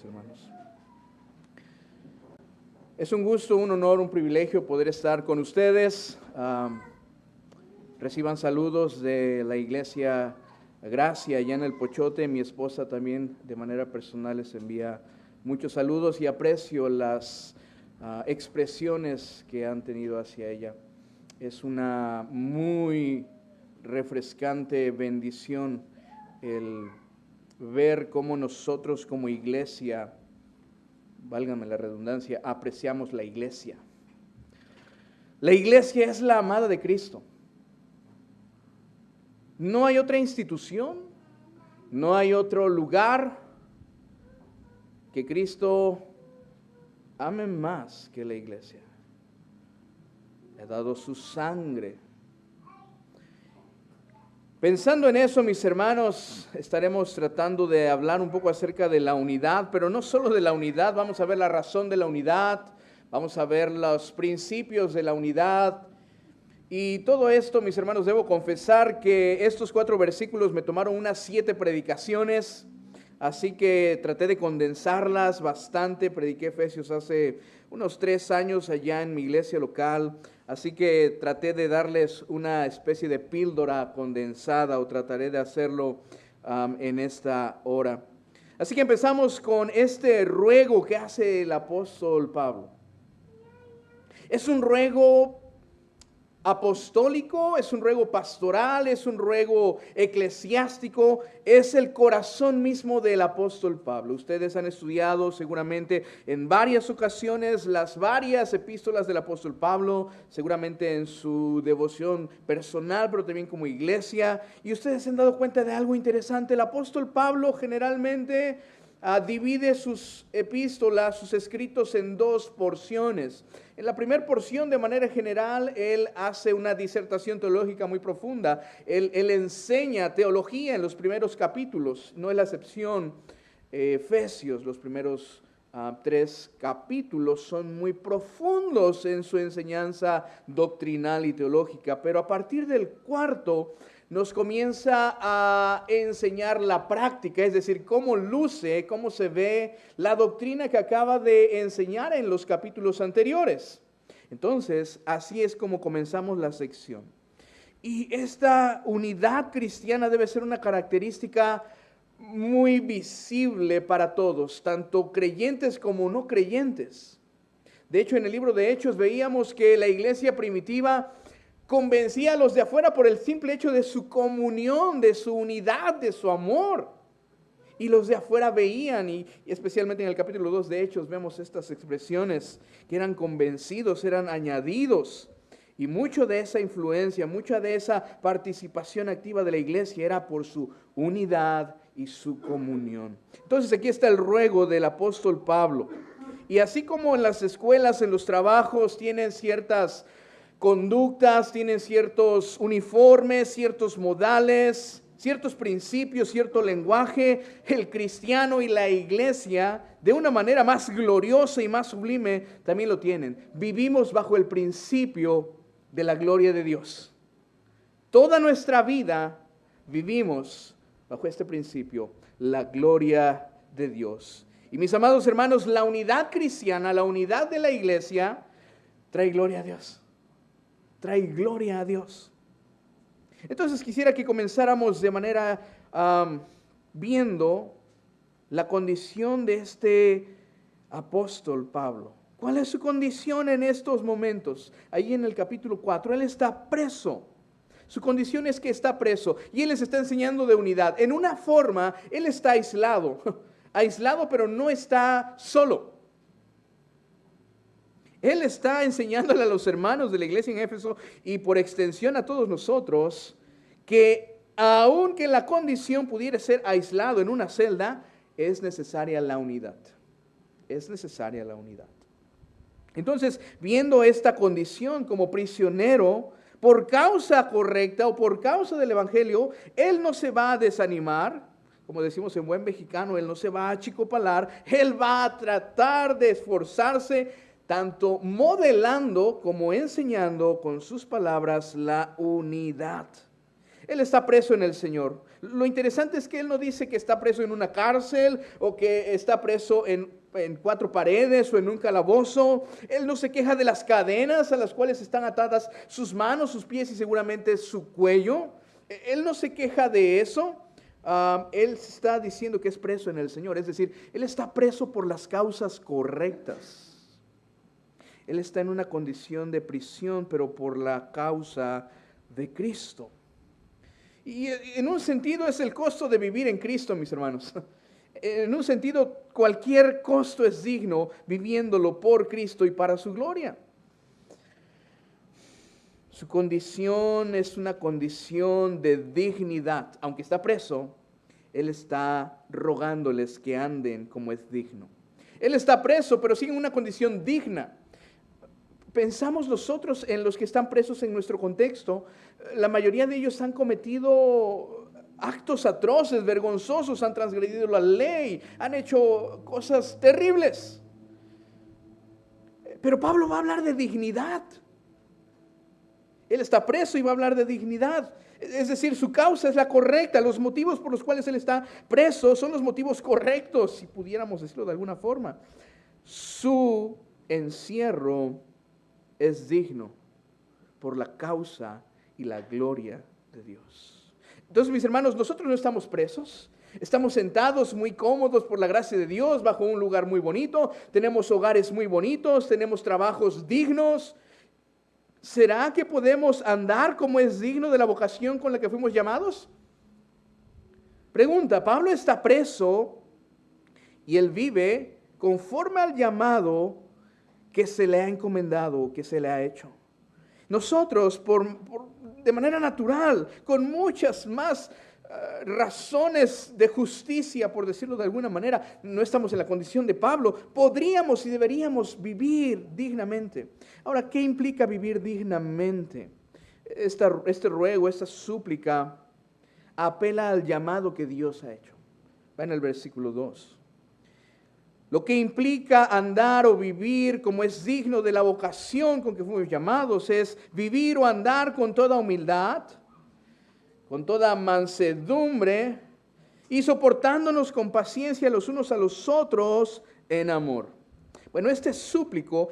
Hermanos, es un gusto, un honor, un privilegio poder estar con ustedes. Reciban saludos de la iglesia Gracia allá en el Pochote. Mi esposa también de manera personal les envía muchos saludos y aprecio las expresiones que han tenido hacia ella. Es una muy refrescante bendición el ver cómo nosotros como iglesia, válgame la redundancia, apreciamos la iglesia. La iglesia es la amada de Cristo. No hay otra institución, no hay otro lugar que Cristo ame más que la iglesia. Le ha dado su sangre. Pensando en eso, mis hermanos, estaremos tratando de hablar un poco acerca de la unidad, pero no solo de la unidad, vamos a ver la razón de la unidad, vamos a ver los principios de la unidad. Y todo esto, mis hermanos, debo confesar que estos 4 versículos me tomaron unas 7 predicaciones, así que traté de condensarlas bastante. Prediqué Efesios hace unos 3 años allá en mi iglesia local. Así que traté de darles una especie de píldora condensada, o trataré de hacerlo en esta hora. Así que empezamos con este ruego que hace el apóstol Pablo. Es un ruego apostólico, es un ruego pastoral, es un ruego eclesiástico, es el corazón mismo del apóstol Pablo. Ustedes han estudiado seguramente en varias ocasiones las varias epístolas del apóstol Pablo, seguramente en su devoción personal, pero también como iglesia, y ustedes se han dado cuenta de algo interesante. El apóstol Pablo generalmente divide sus epístolas, sus escritos en 2 porciones. En la primera porción, de manera general, él hace una disertación teológica muy profunda. Él enseña teología en los primeros capítulos, no es la excepción. Efesios, los primeros 3 capítulos son muy profundos en su enseñanza doctrinal y teológica, pero a partir del 4 nos comienza a enseñar la práctica, es decir, cómo luce, cómo se ve la doctrina que acaba de enseñar en los capítulos anteriores. Entonces, así es como comenzamos la sección. Y esta unidad cristiana debe ser una característica muy visible para todos, tanto creyentes como no creyentes. De hecho, en el libro de Hechos veíamos que la iglesia primitiva convencía a los de afuera por el simple hecho de su comunión, de su unidad, de su amor. Y los de afuera veían, y especialmente en el capítulo 2 de Hechos vemos estas expresiones, que eran convencidos, eran añadidos. Y mucho de esa influencia, mucha de esa participación activa de la iglesia era por su unidad y su comunión. Entonces aquí está el ruego del apóstol Pablo. Y así como en las escuelas, en los trabajos, tienen ciertas conductas, tienen ciertos uniformes, ciertos modales, ciertos principios, cierto lenguaje, el cristiano y la iglesia, de una manera más gloriosa y más sublime, también lo tienen. Vivimos bajo el principio de la gloria de Dios. Toda nuestra vida vivimos bajo este principio, la gloria de Dios. Y mis amados hermanos, la unidad cristiana, la unidad de la iglesia, trae gloria a Dios. Trae gloria a Dios. Entonces quisiera que comenzáramos de manera viendo la condición de este apóstol Pablo. ¿Cuál es su condición en estos momentos? Ahí en el capítulo 4, él está preso. Su condición es que está preso y él les está enseñando de unidad. En una forma, él está aislado, pero no está solo. Él está enseñándole a los hermanos de la iglesia en Éfeso y por extensión a todos nosotros que aunque la condición pudiera ser aislado en una celda, es necesaria la unidad. Es necesaria la unidad. Entonces, viendo esta condición como prisionero, por causa correcta o por causa del evangelio, él no se va a desanimar. Como decimos en buen mexicano, él no se va a achicopalar. Él va a tratar de esforzarse, tanto modelando como enseñando con sus palabras la unidad. Él está preso en el Señor, Lo interesante es que él no dice que está preso en una cárcel o que está preso en 4 paredes o en un calabozo. Él no se queja de las cadenas a las cuales están atadas sus manos, sus pies y seguramente su cuello. Él no se queja de eso. Él está diciendo que es preso en el Señor, es decir, él está preso por las causas correctas. Él está en una condición de prisión, pero por la causa de Cristo. Y en un sentido es el costo de vivir en Cristo, mis hermanos. En un sentido, cualquier costo es digno viviéndolo por Cristo y para su gloria. Su condición es una condición de dignidad. Aunque está preso, Él está rogándoles que anden como es digno. Él está preso, pero sigue en una condición digna. Pensamos nosotros en los que están presos en nuestro contexto. La mayoría de ellos han cometido actos atroces, vergonzosos, han transgredido la ley, han hecho cosas terribles. Pero Pablo va a hablar de dignidad. Él está preso y va a hablar de dignidad. Es decir, su causa es la correcta. Los motivos por los cuales él está preso son los motivos correctos, si pudiéramos decirlo de alguna forma. Su encierro es digno por la causa y la gloria de Dios. Entonces, mis hermanos, nosotros no estamos presos. Estamos sentados muy cómodos por la gracia de Dios bajo un lugar muy bonito. Tenemos hogares muy bonitos, tenemos trabajos dignos. ¿Será que podemos andar como es digno de la vocación con la que fuimos llamados? Pregunta, Pablo está preso y él vive conforme al llamado que se le ha encomendado, que se le ha hecho. Nosotros, de manera natural, con muchas más razones de justicia, por decirlo de alguna manera, no estamos en la condición de Pablo, podríamos y deberíamos vivir dignamente. Ahora, ¿qué implica vivir dignamente? Este ruego, esta súplica, apela al llamado que Dios ha hecho. Va en el versículo 2. Lo que implica andar o vivir como es digno de la vocación con que fuimos llamados es vivir o andar con toda humildad, con toda mansedumbre y soportándonos con paciencia los unos a los otros en amor. Bueno, esta súplica,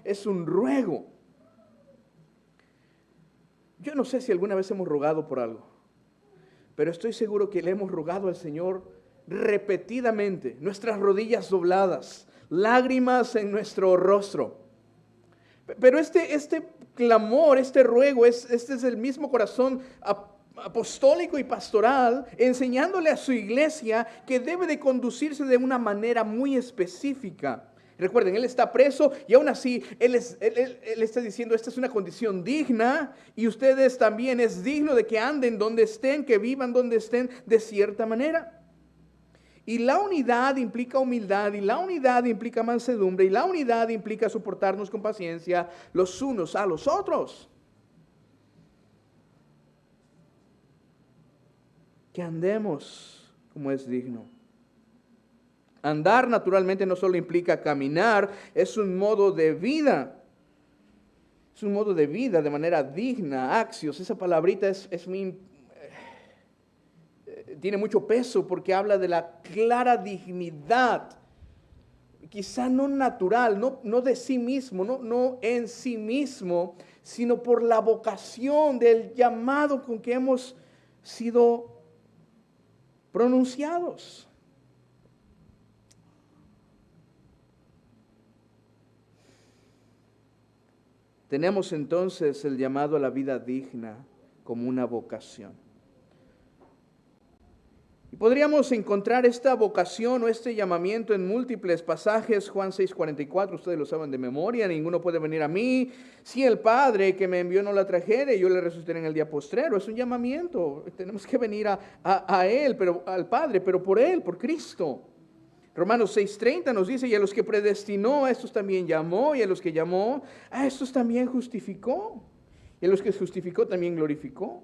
es un ruego. Yo no sé si alguna vez hemos rogado por algo, pero estoy seguro que le hemos rogado al Señor repetidamente, nuestras rodillas dobladas, lágrimas en nuestro rostro. Pero este clamor, este ruego, este es el mismo corazón apostólico y pastoral, enseñándole a su iglesia que debe de conducirse de una manera muy específica. Recuerden, él está preso y aún así él está diciendo, esta es una condición digna y ustedes también es digno de que anden donde estén, que vivan donde estén de cierta manera. Y la unidad implica humildad, y la unidad implica mansedumbre, y la unidad implica soportarnos con paciencia los unos a los otros. Que andemos como es digno. Andar naturalmente no solo implica caminar, es un modo de vida. Es un modo de vida de manera digna, axios. Esa palabrita tiene mucho peso porque habla de la clara dignidad, quizá no natural, no de sí mismo, no en sí mismo, sino por la vocación del llamado con que hemos sido pronunciados. Tenemos entonces el llamado a la vida digna como una vocación. Y podríamos encontrar esta vocación o este llamamiento en múltiples pasajes. Juan 6:44, ustedes lo saben de memoria. Ninguno puede venir a mí si el Padre que me envió no la trajere, yo le resucitaré en el día postrero. Es un llamamiento. Tenemos que venir a Él, pero al Padre, pero por Él, por Cristo. Romanos 6:30 nos dice, y a los que predestinó, a estos también llamó, y a los que llamó, a estos también justificó. Y a los que justificó también glorificó.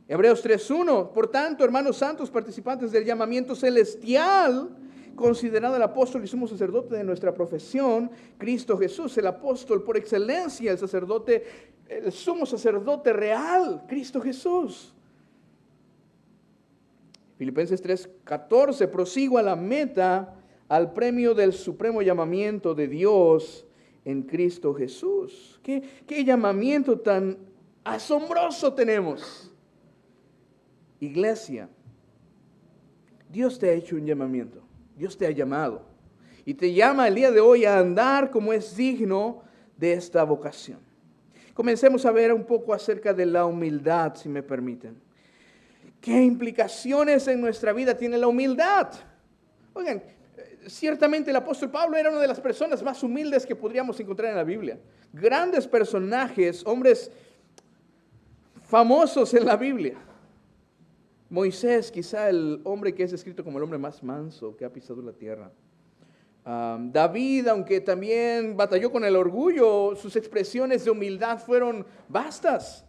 Hebreos 3:1, por tanto, hermanos santos, participantes del llamamiento celestial, considerado el apóstol y sumo sacerdote de nuestra profesión, Cristo Jesús, el apóstol por excelencia, el sacerdote el sumo sacerdote real, Cristo Jesús. Filipenses 3:14, prosigo a la meta, al premio del supremo llamamiento de Dios en Cristo Jesús. ¿Qué llamamiento tan asombroso tenemos? Iglesia, Dios te ha hecho un llamamiento, Dios te ha llamado y te llama el día de hoy a andar como es digno de esta vocación. Comencemos a ver un poco acerca de la humildad, si me permiten. ¿Qué implicaciones en nuestra vida tiene la humildad? Oigan, ciertamente el apóstol Pablo era una de las personas más humildes que podríamos encontrar en la Biblia. Grandes personajes, hombres famosos en la Biblia. Moisés, quizá el hombre que es descrito como el hombre más manso que ha pisado la tierra. David, aunque también batalló con el orgullo, sus expresiones de humildad fueron vastas.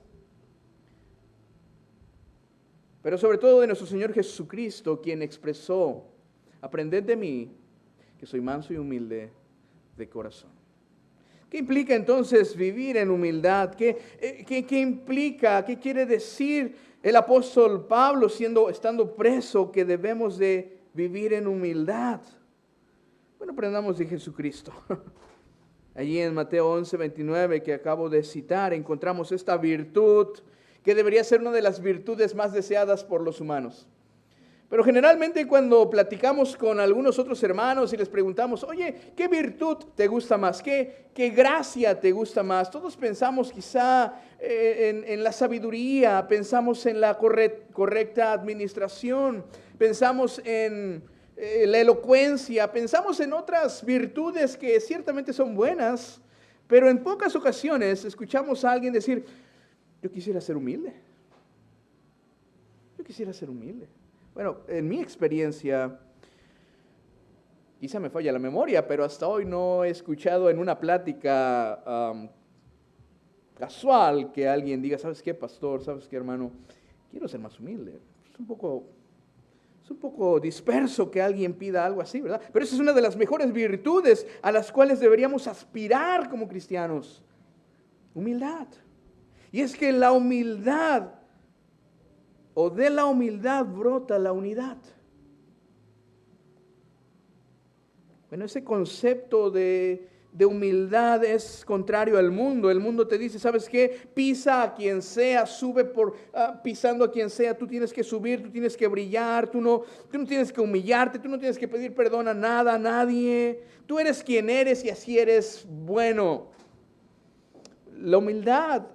Pero sobre todo de nuestro Señor Jesucristo, quien expresó: aprended de mí, que soy manso y humilde de corazón. ¿Qué implica entonces vivir en humildad? ¿Qué implica? ¿Qué quiere decir el apóstol Pablo estando preso que debemos de vivir en humildad? Bueno, aprendamos de Jesucristo. Allí en Mateo 11:29 que acabo de citar, encontramos esta virtud que debería ser una de las virtudes más deseadas por los humanos. Pero generalmente cuando platicamos con algunos otros hermanos y les preguntamos: oye, ¿qué virtud te gusta más? ¿Qué gracia te gusta más? Todos pensamos quizá en la sabiduría, pensamos en la correcta administración, pensamos en la elocuencia, pensamos en otras virtudes que ciertamente son buenas, pero en pocas ocasiones escuchamos a alguien decir: yo quisiera ser humilde. Yo quisiera ser humilde. Bueno, en mi experiencia, quizá me falla la memoria, pero hasta hoy no he escuchado en una plática casual que alguien diga: ¿sabes qué, pastor? ¿Sabes qué, hermano? Quiero ser más humilde. Es un poco disperso que alguien pida algo así, ¿verdad? Pero esa es una de las mejores virtudes a las cuales deberíamos aspirar como cristianos. Humildad. Y es que la humildad, o de la humildad brota la unidad. Bueno, ese concepto de humildad es contrario al mundo. El mundo te dice: ¿sabes qué? Pisa a quien sea, sube pisando a quien sea. Tú tienes que subir, tú tienes que brillar, tú no tienes que humillarte, tú no tienes que pedir perdón a nada, a nadie. Tú eres quien eres y así eres bueno. La humildad,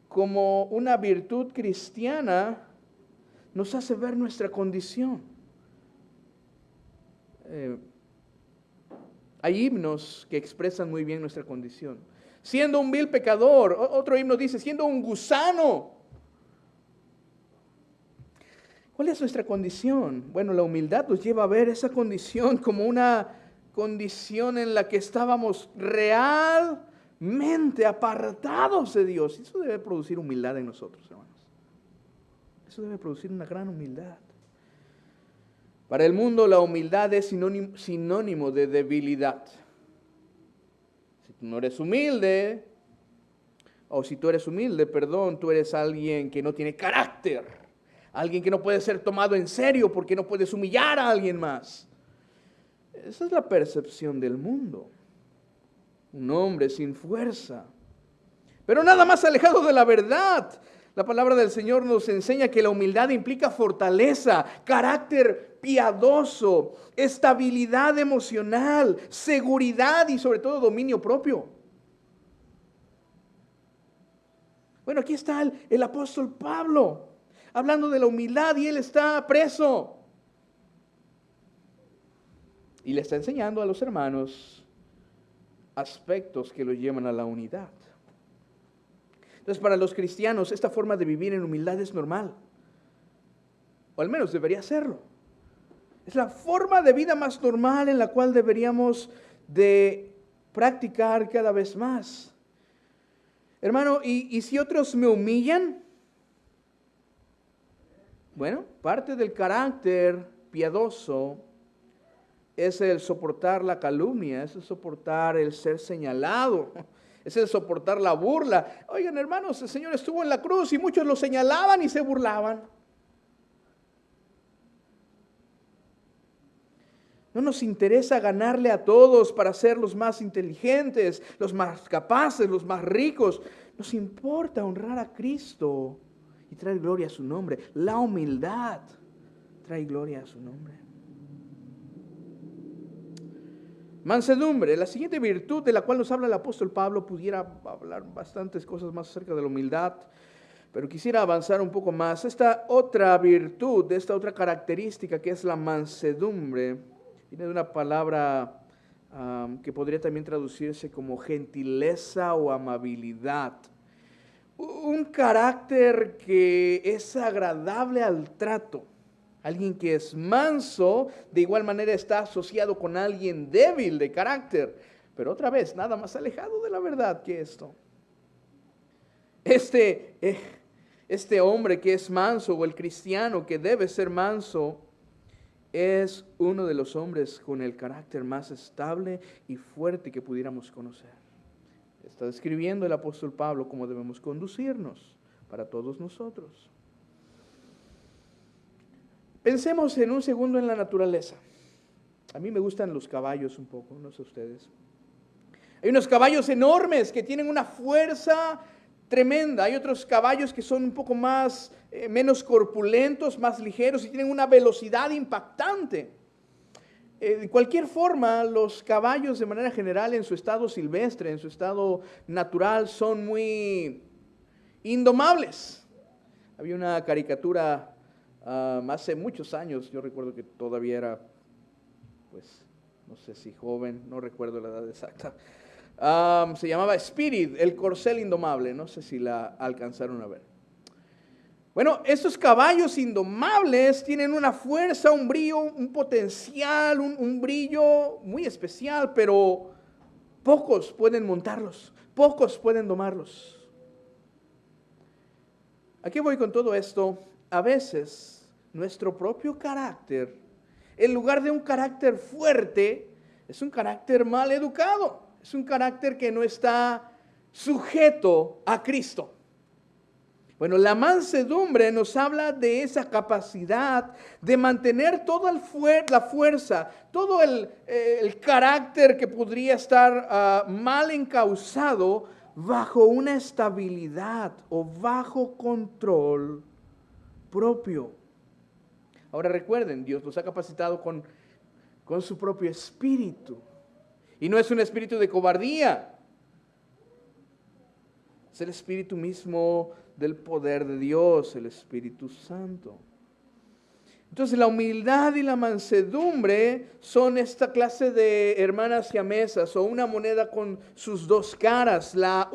como una virtud cristiana, nos hace ver nuestra condición. Hay himnos que expresan muy bien nuestra condición. Siendo un vil pecador, otro himno dice: siendo un gusano. ¿Cuál es nuestra condición? Bueno, la humildad nos lleva a ver esa condición como una condición en la que estábamos realmente apartados de Dios. Eso debe producir humildad en nosotros, hermanos. Eso debe producir una gran humildad. Para el mundo la humildad es sinónimo de debilidad. Si tú no eres humilde, o si tú eres humilde, tú eres alguien que no tiene carácter, alguien que no puede ser tomado en serio porque no puedes humillar a alguien más. Esa es la percepción del mundo. Un hombre sin fuerza. Pero nada más alejado de la verdad. La palabra del Señor nos enseña que la humildad implica fortaleza, carácter piadoso, estabilidad emocional, seguridad y sobre todo dominio propio. Bueno, aquí está el apóstol Pablo hablando de la humildad y él está preso. Y le está enseñando a los hermanos aspectos que los llevan a la unidad. Entonces, para los cristianos, esta forma de vivir en humildad es normal. O al menos debería serlo. Es la forma de vida más normal en la cual deberíamos de practicar cada vez más. Hermano, ¿y si otros me humillan? Bueno, parte del carácter piadoso es el soportar la calumnia, es el soportar el ser señalado, Es el soportar la burla. Oigan, hermanos, el Señor estuvo en la cruz y muchos lo señalaban y se burlaban. No nos interesa ganarle a todos para ser los más inteligentes, los más capaces, los más ricos. Nos importa honrar a Cristo y traer gloria a su nombre. La humildad trae gloria a su nombre. Mansedumbre, la siguiente virtud de la cual nos habla el apóstol Pablo. Pudiera hablar bastantes cosas más acerca de la humildad, pero quisiera avanzar un poco más. Esta otra virtud, esta otra característica que es la mansedumbre, viene de una palabra que podría también traducirse como gentileza o amabilidad. Un carácter que es agradable al trato. Alguien que es manso, de igual manera está asociado con alguien débil de carácter. Pero otra vez, nada más alejado de la verdad que esto. Este hombre que es manso, o el cristiano que debe ser manso, es uno de los hombres con el carácter más estable y fuerte que pudiéramos conocer. Está describiendo el apóstol Pablo cómo debemos conducirnos para todos nosotros. Pensemos en un segundo en la naturaleza. A mí me gustan los caballos un poco, no sé ustedes. Hay unos caballos enormes que tienen una fuerza tremenda. Hay otros caballos que son un poco más, menos corpulentos, más ligeros y tienen una velocidad impactante. De cualquier forma, los caballos de manera general en su estado silvestre, en su estado natural, son muy indomables. Había una caricatura hace muchos años, yo recuerdo que todavía era, pues, no sé si joven, no recuerdo la edad exacta. Se llamaba Spirit, el corcel indomable, no sé si la alcanzaron a ver. Bueno, estos caballos indomables tienen una fuerza, un brillo, un potencial, un brillo muy especial, pero pocos pueden montarlos, pocos pueden domarlos. ¿A qué voy con todo esto? A veces nuestro propio carácter, en lugar de un carácter fuerte, es un carácter mal educado, es un carácter que no está sujeto a Cristo. Bueno, la mansedumbre nos habla de esa capacidad de mantener toda la fuerza, todo el carácter que podría estar mal encauzado bajo una estabilidad o bajo control propio. Ahora recuerden, Dios nos ha capacitado con su propio espíritu. Y no es un espíritu de cobardía. Es el espíritu mismo del poder de Dios, el Espíritu Santo. Entonces la humildad y la mansedumbre son esta clase de hermanas siamesas o una moneda con sus dos caras. La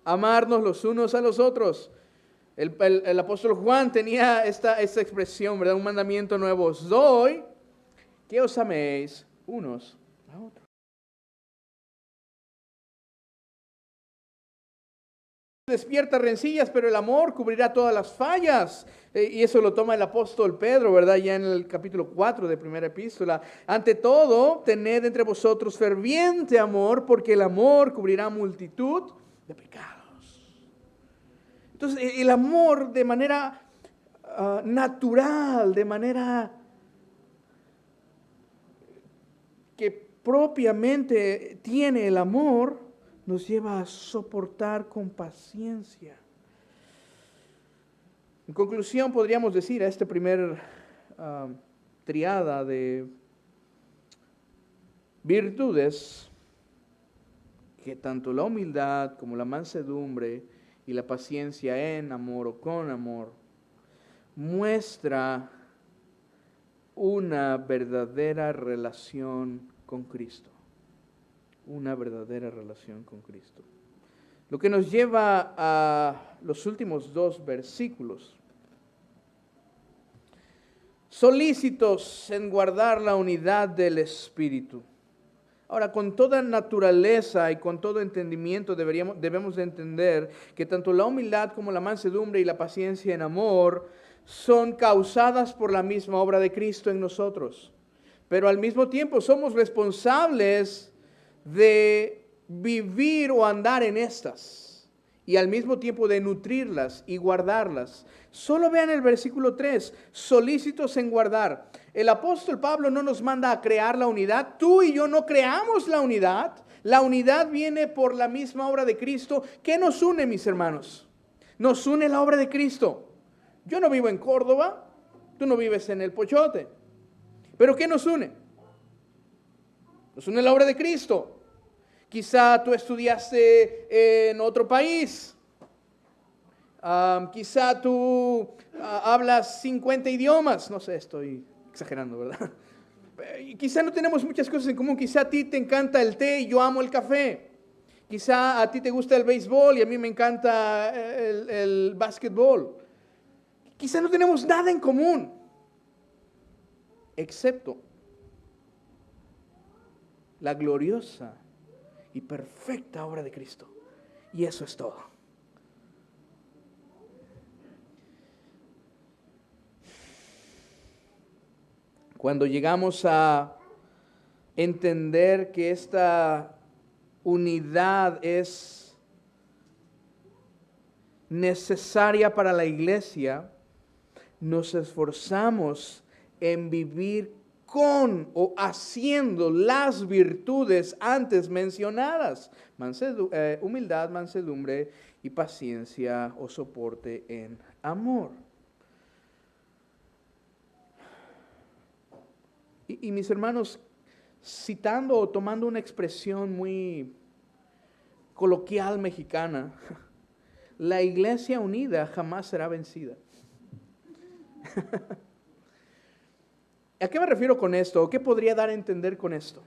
amarnos los unos a los otros. El apóstol Juan tenía esta expresión, ¿verdad? Un mandamiento nuevo os doy, que os améis unos a otros. Despierta rencillas, pero el amor cubrirá todas las fallas. Y eso lo toma el apóstol Pedro, ¿verdad? Ya en el capítulo 4 de primera epístola. Ante todo, tened entre vosotros ferviente amor, porque el amor cubrirá multitud de pecados. Entonces, el amor de manera natural, de manera que propiamente tiene el amor, nos lleva a soportar con paciencia. En conclusión, podríamos decir a esta primer triada de virtudes, que tanto la humildad como la mansedumbre y la paciencia en amor o con amor muestra una verdadera relación con Cristo. Una verdadera relación con Cristo. Lo que nos lleva a los últimos 2 versículos. Solícitos en guardar la unidad del Espíritu. Ahora, con toda naturaleza y con todo entendimiento debemos de entender que tanto la humildad como la mansedumbre y la paciencia en amor son causadas por la misma obra de Cristo en nosotros. Pero al mismo tiempo somos responsables de vivir o andar en estas y al mismo tiempo de nutrirlas y guardarlas. Solo vean el versículo 3, solícitos en guardar. El apóstol Pablo no nos manda a crear la unidad. Tú y yo no creamos la unidad. La unidad viene por la misma obra de Cristo. ¿Qué nos une, mis hermanos? Nos une la obra de Cristo. Yo no vivo en Córdoba, tú no vives en El Pochote. ¿Pero qué nos une? Nos une la obra de Cristo. Quizá tú estudiaste en otro país. Quizá tú hablas 50 idiomas. No sé, estoy exagerando, ¿verdad? Quizá no tenemos muchas cosas en común. Quizá a ti te encanta el té y yo amo el café. Quizá a ti te gusta el béisbol y a mí me encanta el básquetbol. Quizá no tenemos nada en común, excepto la gloriosa y perfecta obra de Cristo. Y eso es todo. Cuando llegamos a entender que esta unidad es necesaria para la iglesia, nos esforzamos en vivir con o haciendo las virtudes antes mencionadas: humildad, mansedumbre y paciencia o soporte en amor. Y mis hermanos, citando o tomando una expresión muy coloquial mexicana, la iglesia unida jamás será vencida. ¿A qué me refiero con esto? ¿Qué podría dar a entender con esto?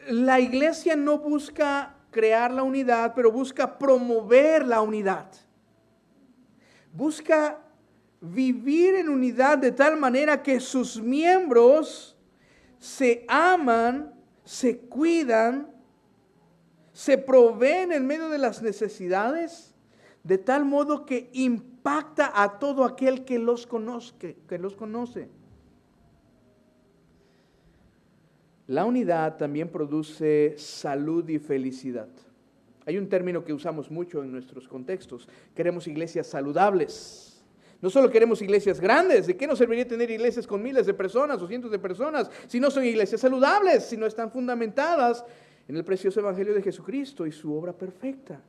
La iglesia no busca crear la unidad, pero busca promover la unidad. Busca vivir en unidad de tal manera que sus miembros se aman, se cuidan, se proveen en medio de las necesidades, de tal modo que impacta a todo aquel que los conoce. La unidad también produce salud y felicidad. Hay un término que usamos mucho en nuestros contextos. Queremos iglesias saludables. No solo queremos iglesias grandes. ¿De qué nos serviría tener iglesias con miles de personas o cientos de personas si no son iglesias saludables, si no están fundamentadas en el precioso evangelio de Jesucristo y su obra perfecta?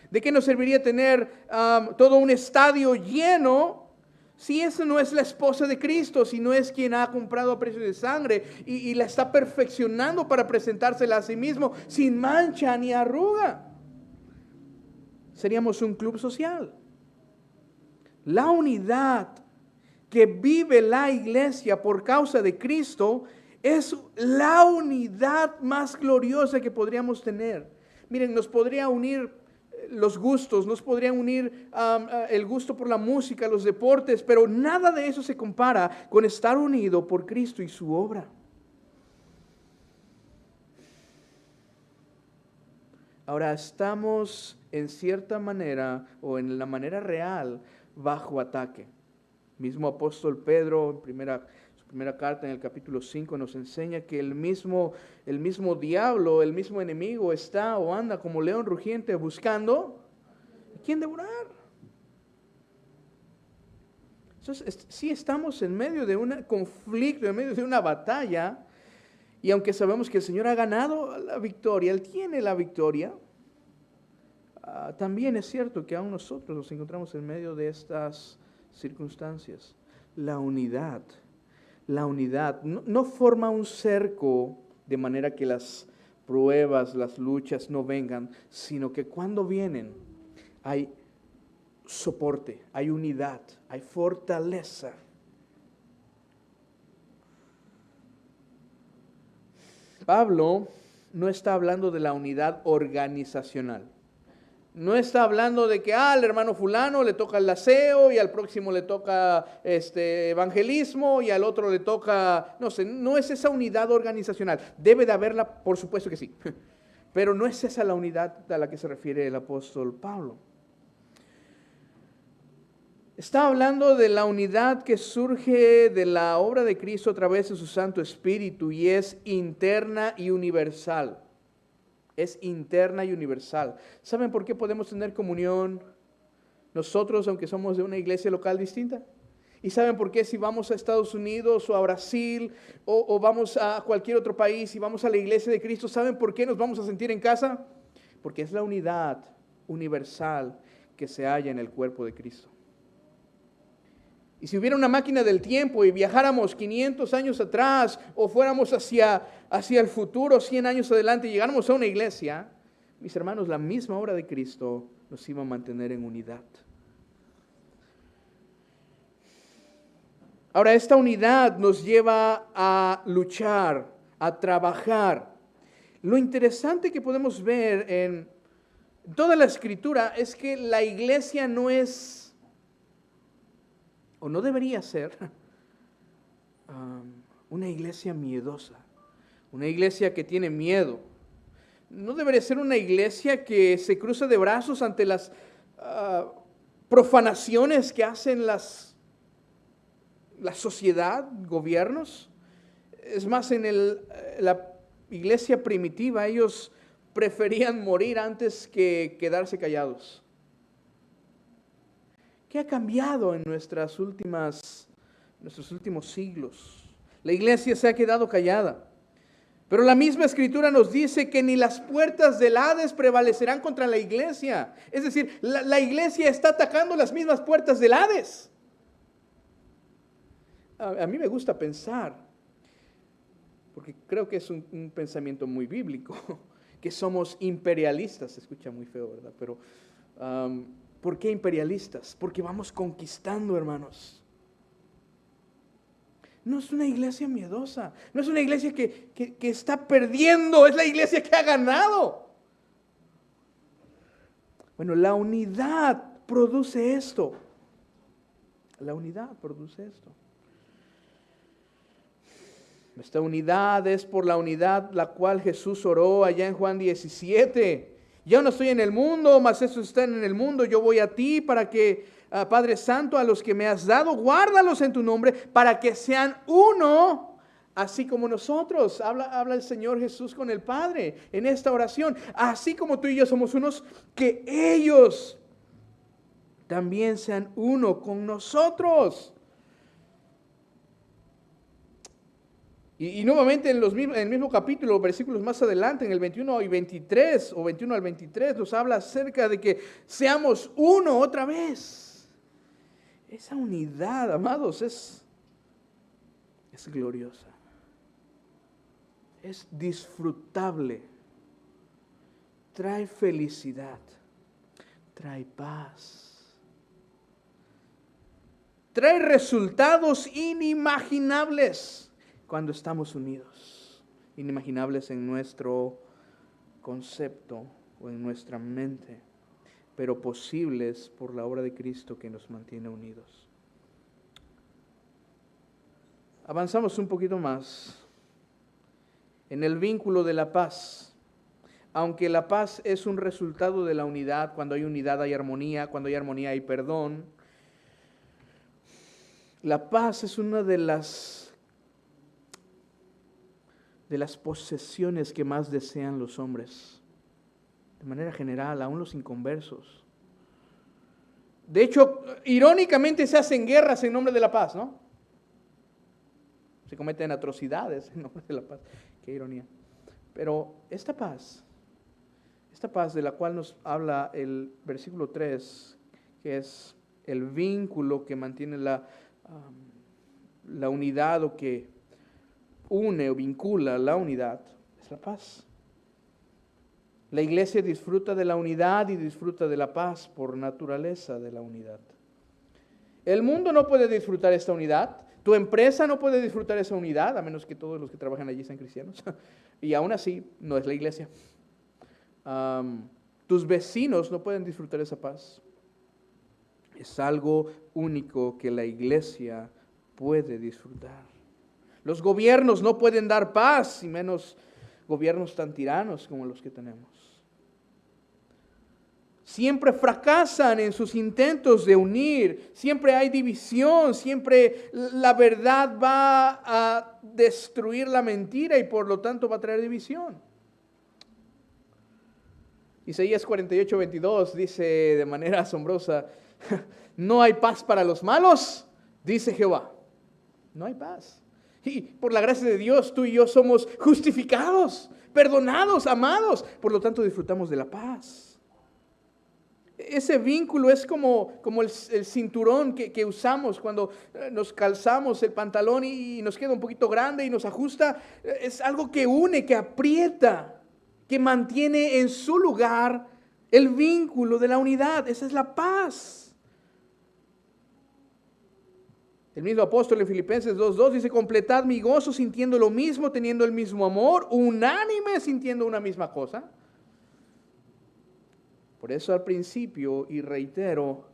¿De qué nos serviría tener todo un estadio lleno si esa no es la esposa de Cristo, si no es quien ha comprado a precio de sangre y la está perfeccionando para presentársela a sí mismo sin mancha ni arruga? Seríamos un club social. La unidad que vive la iglesia por causa de Cristo es la unidad más gloriosa que podríamos tener. Miren, nos podría unir los gustos, nos podría unir el gusto por la música, los deportes, pero nada de eso se compara con estar unido por Cristo y su obra. Ahora estamos en cierta manera o en la manera real bajo ataque. Mismo apóstol Pedro, su primera carta en el capítulo 5 nos enseña que el mismo diablo, el mismo enemigo está o anda como león rugiente buscando a quién devorar. Entonces, sí estamos en medio de un conflicto, en medio de una batalla, y aunque sabemos que el Señor ha ganado la victoria, Él tiene la victoria, también es cierto que aún nosotros nos encontramos en medio de estas circunstancias. La unidad no forma un cerco de manera que las pruebas, las luchas no vengan, sino que cuando vienen hay soporte, hay unidad, hay fortaleza. Pablo no está hablando de la unidad organizacional. No está hablando de que al hermano fulano le toca el aseo y al próximo le toca evangelismo y al otro le toca, no sé, no es esa unidad organizacional. Debe de haberla, por supuesto que sí, pero no es esa la unidad a la que se refiere el apóstol Pablo. Está hablando de la unidad que surge de la obra de Cristo a través de su Santo Espíritu y es interna y universal. Es interna y universal. ¿Saben por qué podemos tener comunión nosotros, aunque somos de una iglesia local distinta? ¿Y saben por qué si vamos a Estados Unidos o a Brasil o vamos a cualquier otro país y vamos a la iglesia de Cristo, ¿saben por qué nos vamos a sentir en casa? Porque es la unidad universal que se halla en el cuerpo de Cristo. Y si hubiera una máquina del tiempo y viajáramos 500 años atrás o fuéramos hacia el futuro, 100 años adelante y llegáramos a una iglesia, mis hermanos, la misma obra de Cristo nos iba a mantener en unidad. Ahora, esta unidad nos lleva a luchar, a trabajar. Lo interesante que podemos ver en toda la Escritura es que la iglesia no es, o no debería ser, una iglesia miedosa, una iglesia que tiene miedo. No debería ser una iglesia que se cruza de brazos ante las profanaciones que hacen la sociedad, gobiernos. Es más, en la iglesia primitiva ellos preferían morir antes que quedarse callados. ¿Qué ha cambiado en nuestros últimos siglos? La iglesia se ha quedado callada. Pero la misma Escritura nos dice que ni las puertas del Hades prevalecerán contra la iglesia. Es decir, la iglesia está atacando las mismas puertas del Hades. A mí me gusta pensar, porque creo que es un pensamiento muy bíblico, que somos imperialistas. Se escucha muy feo, ¿verdad? Pero ¿por qué imperialistas? Porque vamos conquistando, hermanos. No es una iglesia miedosa, no es una iglesia que está perdiendo, es la iglesia que ha ganado. Bueno, la unidad produce esto. La unidad produce esto. Esta unidad es por la unidad la cual Jesús oró allá en Juan 17. Yo no estoy en el mundo, mas esos están en el mundo. Yo voy a ti para que, Padre Santo, a los que me has dado, guárdalos en tu nombre, para que sean uno, así como nosotros. Habla el Señor Jesús con el Padre en esta oración. Así como tú y yo somos unos, que ellos también sean uno con nosotros. Y nuevamente en el mismo capítulo, versículos más adelante, en el 21 y 23, o 21 al 23, nos habla acerca de que seamos uno otra vez. Esa unidad, amados, es gloriosa. Es disfrutable. Trae felicidad. Trae paz. Trae resultados inimaginables. Cuando estamos unidos, inimaginables en nuestro concepto o en nuestra mente, pero posibles por la obra de Cristo que nos mantiene unidos. Avanzamos un poquito más en el vínculo de la paz. Aunque la paz es un resultado de la unidad, cuando hay unidad hay armonía, cuando hay armonía hay perdón. La paz es una de las posesiones que más desean los hombres, de manera general, aún los inconversos. De hecho, irónicamente se hacen guerras en nombre de la paz, ¿no? Se cometen atrocidades en nombre de la paz. Qué ironía. Pero esta paz de la cual nos habla el versículo 3, que es el vínculo que mantiene la unidad, o que une o vincula la unidad, es la paz. La iglesia disfruta de la unidad y disfruta de la paz por naturaleza de la unidad. El mundo no puede disfrutar esta unidad. Tu empresa no puede disfrutar esa unidad, a menos que todos los que trabajan allí sean cristianos. Y aún así, no es la iglesia. Tus vecinos no pueden disfrutar esa paz. Es algo único que la iglesia puede disfrutar. Los gobiernos no pueden dar paz, y menos gobiernos tan tiranos como los que tenemos. Siempre fracasan en sus intentos de unir, siempre hay división, siempre la verdad va a destruir la mentira y por lo tanto va a traer división. Isaías 48:22 dice de manera asombrosa: no hay paz para los malos, dice Jehová. No hay paz. Y por la gracia de Dios, tú y yo somos justificados, perdonados, amados. Por lo tanto, disfrutamos de la paz. Ese vínculo es como el cinturón que usamos cuando nos calzamos el pantalón y nos queda un poquito grande y nos ajusta. Es algo que une, que aprieta, que mantiene en su lugar el vínculo de la unidad. Esa es la paz. El mismo apóstol en Filipenses 2:2 dice: completad mi gozo sintiendo lo mismo, teniendo el mismo amor, unánime sintiendo una misma cosa. Por eso al principio, y reitero,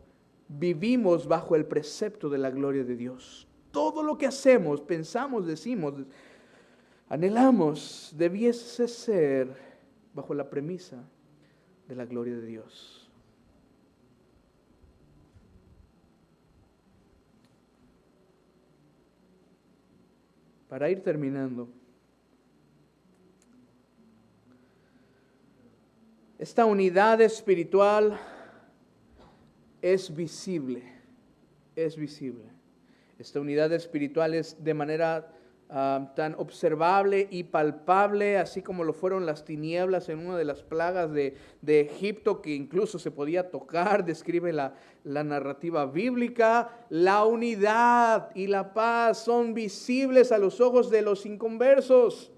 vivimos bajo el precepto de la gloria de Dios. Todo lo que hacemos, pensamos, decimos, anhelamos, debiese ser bajo la premisa de la gloria de Dios. Para ir terminando, esta unidad espiritual es visible, es visible. Esta unidad espiritual es de manera tan observable y palpable, así como lo fueron las tinieblas en una de las plagas de Egipto, que incluso se podía tocar, describe la narrativa bíblica. La unidad y la paz son visibles a los ojos de los inconversos.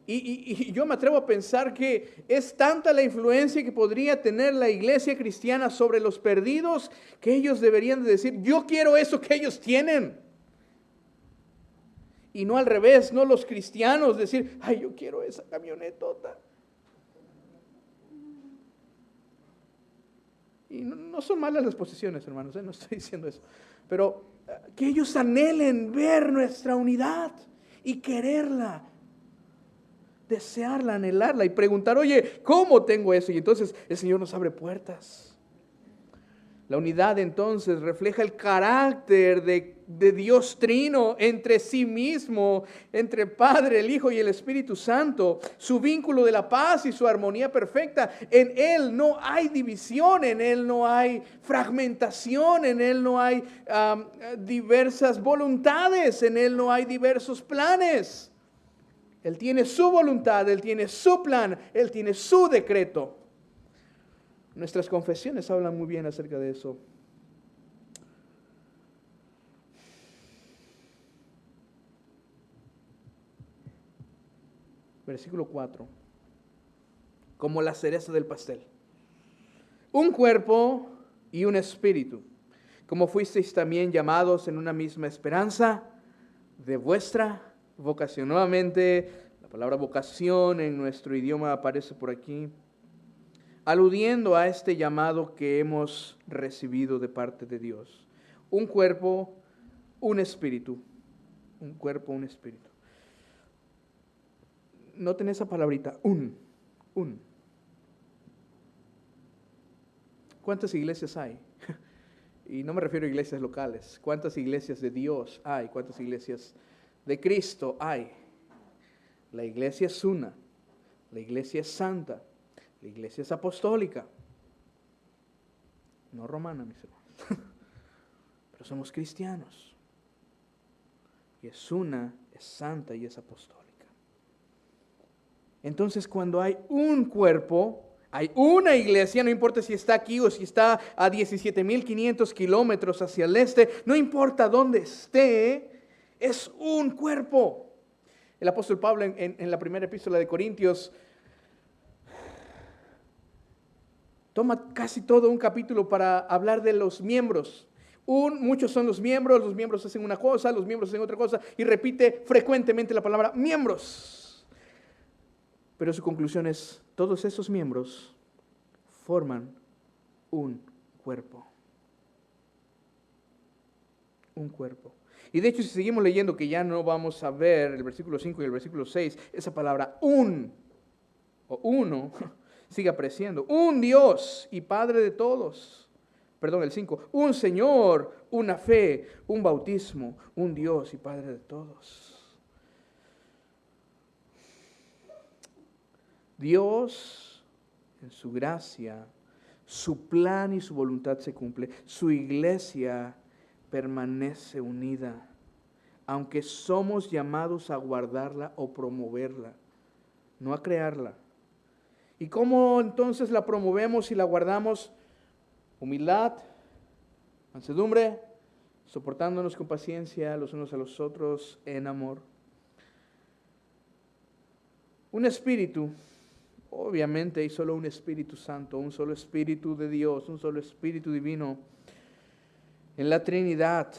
Y yo me atrevo a pensar que es tanta la influencia que podría tener la iglesia cristiana sobre los perdidos, que ellos deberían de decir: yo quiero eso que ellos tienen. Y no al revés, no los cristianos decir: ay, yo quiero esa camionetota. Y no son malas las posiciones, hermanos, no estoy diciendo eso. Pero que ellos anhelen ver nuestra unidad y quererla, desearla, anhelarla y preguntar: oye, ¿cómo tengo eso? Y entonces el Señor nos abre puertas. La unidad entonces refleja el carácter de Dios Trino entre sí mismo, entre Padre, el Hijo y el Espíritu Santo, su vínculo de la paz y su armonía perfecta. En Él no hay división, en Él no hay fragmentación, en Él no hay diversas voluntades, en Él no hay diversos planes. Él tiene su voluntad, Él tiene su plan, Él tiene su decreto. Nuestras confesiones hablan muy bien acerca de eso. Versículo 4. Como la cereza del pastel. Un cuerpo y un espíritu. Como fuisteis también llamados en una misma esperanza de vuestra vocación. Nuevamente, la La palabra vocación en nuestro idioma aparece por aquí, aludiendo a este llamado que hemos recibido de parte de Dios. Un cuerpo, un espíritu. Un cuerpo, un espíritu. Noten esa palabrita, un. ¿Cuántas iglesias hay? Y no me refiero a iglesias locales. ¿Cuántas iglesias de Dios hay? ¿Cuántas iglesias de Cristo hay? La iglesia es una. La iglesia es santa. La iglesia es apostólica. No romana, mis hermanos. Pero somos cristianos. Y es una, es santa y es apostólica. Entonces, cuando hay un cuerpo, hay una iglesia, no importa si está aquí o si está a 17,500 kilómetros hacia el este, no importa dónde esté, es un cuerpo. El apóstol Pablo en la primera epístola de Corintios toma casi todo un capítulo para hablar de los miembros. Muchos son los miembros hacen una cosa, los miembros hacen otra cosa, y repite frecuentemente la palabra miembros. Pero su conclusión es, todos esos miembros forman un cuerpo. Un cuerpo. Y de hecho, si seguimos leyendo, que ya no vamos a ver el versículo 5 y el versículo 6, esa palabra un o uno sigue apareciendo. Un Dios y Padre de todos. Perdón, el 5. Un Señor, una fe, un bautismo, un Dios y Padre de todos. Dios, en su gracia, su plan y su voluntad se cumple. Su iglesia permanece unida, aunque somos llamados a guardarla o promoverla, no a crearla. ¿Y cómo entonces la promovemos y la guardamos? Humildad, mansedumbre, soportándonos con paciencia los unos a los otros en amor. Un espíritu, obviamente hay solo un Espíritu Santo, un solo Espíritu de Dios, un solo Espíritu divino en la Trinidad.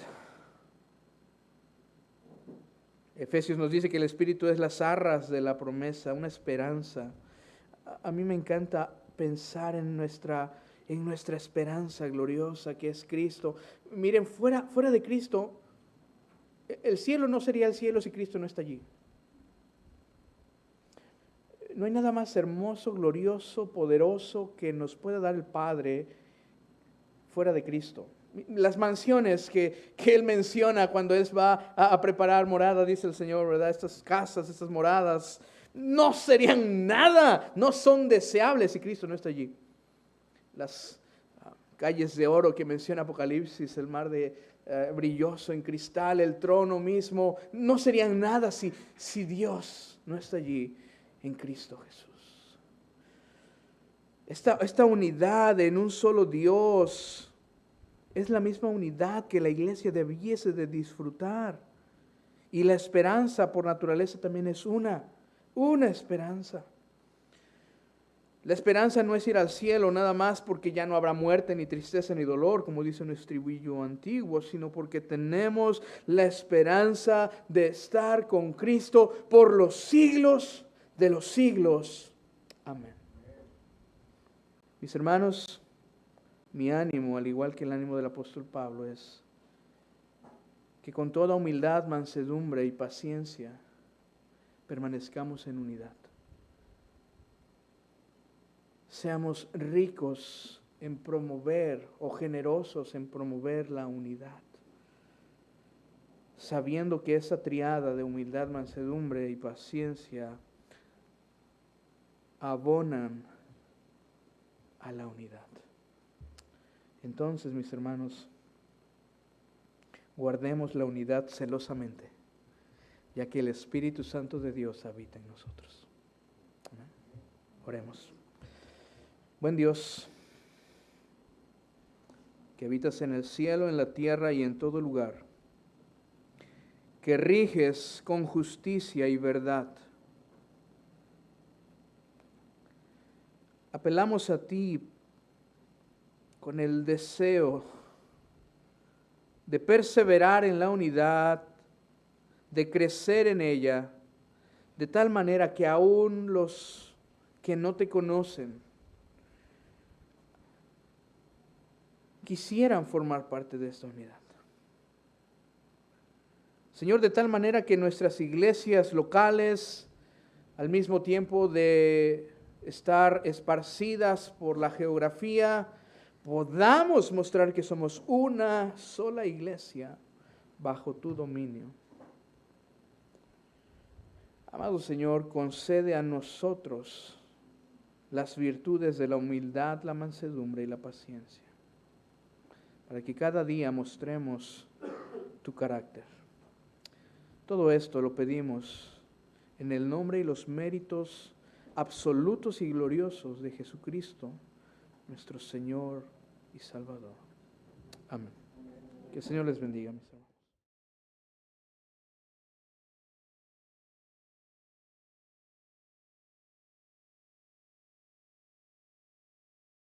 Efesios nos dice que el Espíritu es las arras de la promesa, una esperanza. A mí me encanta pensar en nuestra esperanza gloriosa que es Cristo. Miren, fuera de Cristo, el cielo no sería el cielo si Cristo no está allí. No hay nada más hermoso, glorioso, poderoso que nos pueda dar el Padre fuera de Cristo. Las mansiones que Él menciona cuando Él va a preparar morada, dice el Señor, ¿verdad? Estas casas, estas moradas, no serían nada, no son deseables si Cristo no está allí. Las calles de oro que menciona Apocalipsis, el mar brilloso en cristal, el trono mismo, no serían nada si Dios no está allí en Cristo Jesús. Esta unidad en un solo Dios es la misma unidad que la iglesia debiese de disfrutar. Y la esperanza por naturaleza también es una esperanza. La esperanza no es ir al cielo nada más porque ya no habrá muerte, ni tristeza, ni dolor, como dice un estribillo antiguo, sino porque tenemos la esperanza de estar con Cristo por los siglos de los siglos. Amén. Mis hermanos, mi ánimo, al igual que el ánimo del apóstol Pablo, es que con toda humildad, mansedumbre y paciencia permanezcamos en unidad. Seamos ricos en promover o generosos en promover la unidad, sabiendo que esa triada de humildad, mansedumbre y paciencia abonan a la unidad. Entonces, mis hermanos, guardemos la unidad celosamente, ya que el Espíritu Santo de Dios habita en nosotros. Amén. Oremos. Buen Dios, que habitas en el cielo, en la tierra y en todo lugar, que riges con justicia y verdad. Apelamos a ti con el deseo de perseverar en la unidad, de crecer en ella, de tal manera que aún los que no te conocen quisieran formar parte de esta unidad. Señor, de tal manera que nuestras iglesias locales, al mismo tiempo de estar esparcidas por la geografía, podamos mostrar que somos una sola iglesia bajo tu dominio. Amado Señor, concede a nosotros las virtudes de la humildad, la mansedumbre y la paciencia, para que cada día mostremos tu carácter. Todo esto lo pedimos en el nombre y los méritos absolutos y gloriosos de Jesucristo, nuestro Señor y Salvador. Amén. Que el Señor les bendiga, mis hermanos.